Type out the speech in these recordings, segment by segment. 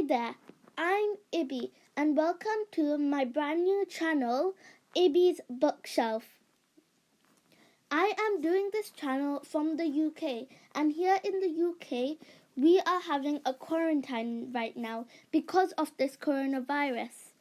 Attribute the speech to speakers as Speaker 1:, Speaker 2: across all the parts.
Speaker 1: there, I'm Ibby and welcome to my brand new channel, Ibby's Bookshelf. I am doing this channel from the UK, and here in the UK we are having a quarantine right now because of this coronavirus.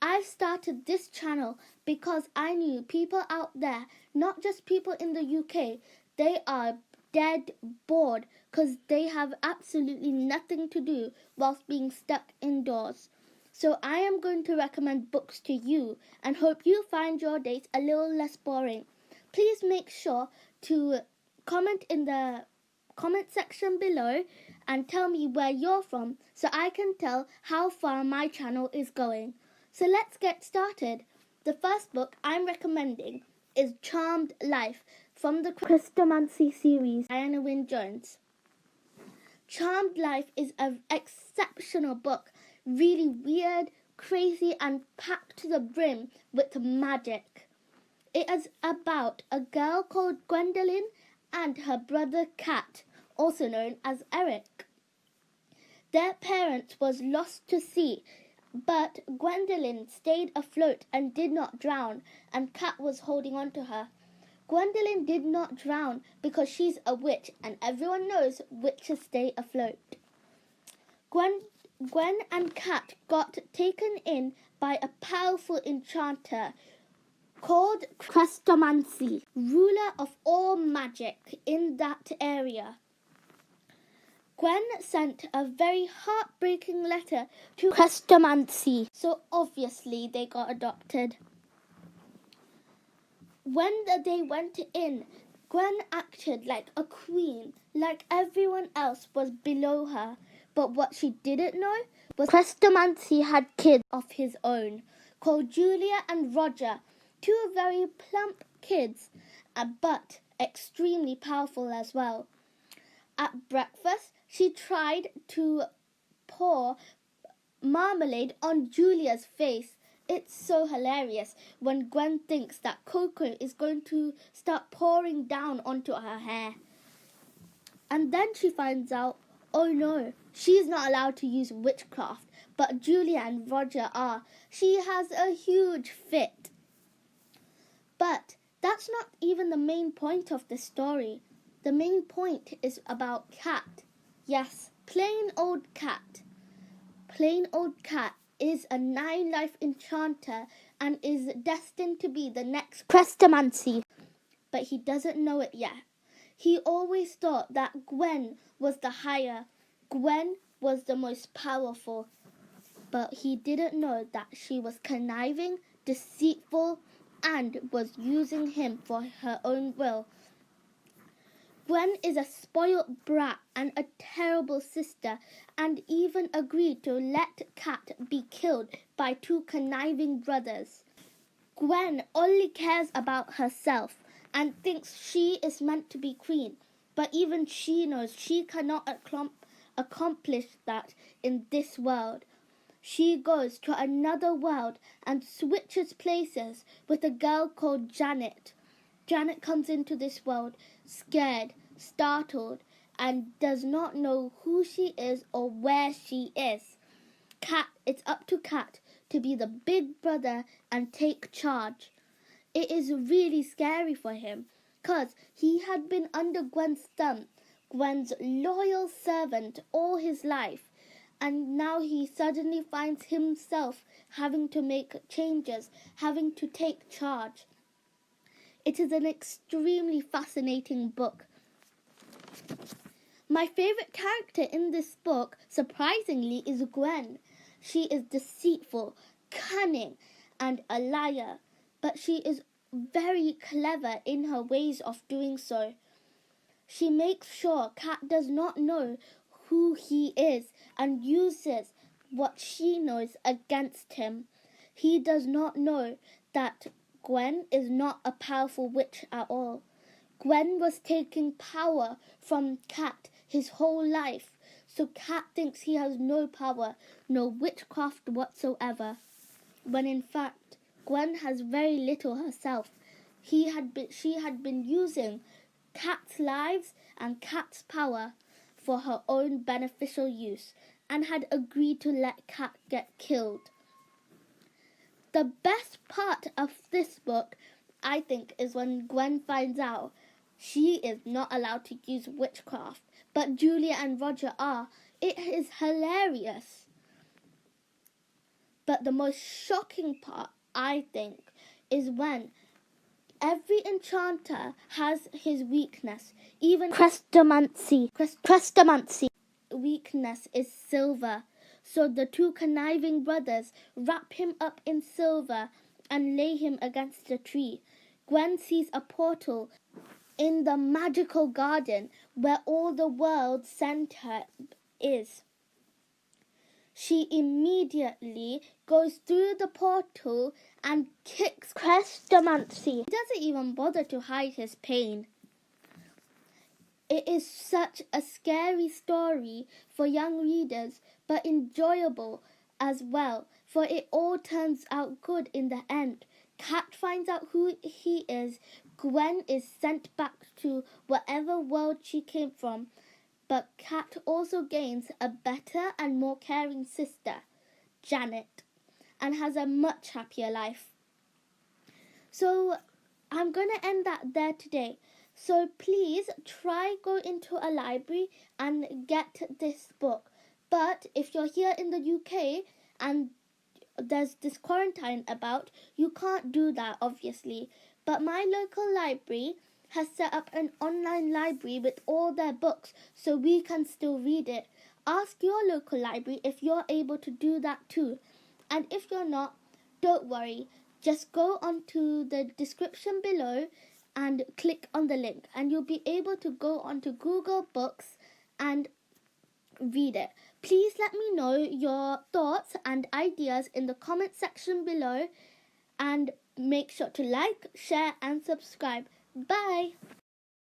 Speaker 1: I started this channel because I knew people out there, not just people in the UK, they are dead bored because they have absolutely nothing to do whilst being stuck indoors. So I am going to recommend books to you and hope you find your days a little less boring. Please make sure to comment in the comment section below and tell me where you're from so I can tell how far my channel is going. So let's get started. The first book I'm recommending is Charmed Life from the Chrestomanci series, Diana Wynne Jones. Charmed Life is an exceptional book, really weird, crazy, and packed to the brim with magic. It is about a girl called Gwendolyn and her brother Cat, also known as Eric. Their parents was lost to sea, but Gwendolyn stayed afloat and did not drown, and Cat was holding on to her. Gwendolyn did not drown because she's a witch, and everyone knows witches stay afloat. Gwen and Cat got taken in by a powerful enchanter called Chrestomanci, ruler of all magic in that area. Gwen sent a very heartbreaking letter to Chrestomanci, so obviously they got adopted. When they went in, Gwen acted like a queen, like everyone else was below her. But what she didn't know was Chrestomanci had kids of his own, called Julia and Roger, two very plump kids, but extremely powerful as well. At breakfast, she tried to pour marmalade on Julia's face. It's so hilarious when Gwen thinks that cocoa is going to start pouring down onto her hair. And then she finds out, oh no, she's not allowed to use witchcraft, but Julia and Roger are. She has a huge fit. But that's not even the main point of the story. The main point is about Cat. Yes, plain old Cat. Plain old Cat is a 9-life enchanter and is destined to be the next Chrestomanci, but he doesn't know it yet. He always thought that Gwen was the higher. Gwen was the most powerful, but he didn't know that she was conniving, deceitful, and was using him for her own will. Gwen is a spoiled brat and a terrible sister, and even agreed to let Cat be killed by two conniving brothers. Gwen only cares about herself and thinks she is meant to be queen, but even she knows she cannot accomplish that in this world. She goes to another world and switches places with a girl called Janet. Janet comes into this world scared, startled, and does not know who she is or where she is. It's up to Cat to be the big brother and take charge. It is really scary for him because he had been under Gwen's thumb, Gwen's loyal servant all his life, and now he suddenly finds himself having to make changes, having to take charge. It is an extremely fascinating book. My favorite character in this book, surprisingly, is Gwen. She is deceitful, cunning, and a liar, but she is very clever in her ways of doing so. She makes sure Cat does not know who he is and uses what she knows against him. He does not know that Gwen is not a powerful witch at all. Gwen was taking power from Cat his whole life, so Cat thinks he has no power, no witchcraft whatsoever, when in fact Gwen has very little herself. She had been using Cat's lives and Cat's power for her own beneficial use, and had agreed to let Cat get killed. The best part of this book, I think, is when Gwen finds out she is not allowed to use witchcraft, but Julia and Roger are. It is hilarious. But the most shocking part, I think, is when every enchanter has his weakness. Even Crestomancy weakness is silver. So the two conniving brothers wrap him up in silver and lay him against a tree. Gwen sees a portal in the magical garden where all the world's center is. She immediately goes through the portal and kicks Crestomancy. He doesn't even bother to hide his pain. It is such a scary story for young readers, but enjoyable as well, for it all turns out good in the end. Cat finds out who he is. Gwen is sent back to whatever world she came from, but Cat also gains a better and more caring sister, Janet, and has a much happier life. So I'm going to end that there today. So please try go into a library and get this book. But if you're here in the UK and there's this quarantine about, you can't do that, obviously. But my local library has set up an online library with all their books, so we can still read it. Ask your local library if you're able to do that too. And if you're not, don't worry. Just go onto the description below and click on the link, and you'll be able to go onto Google Books and read it. Please let me know your thoughts and ideas in the comment section below, and make sure to like, share and subscribe. Bye!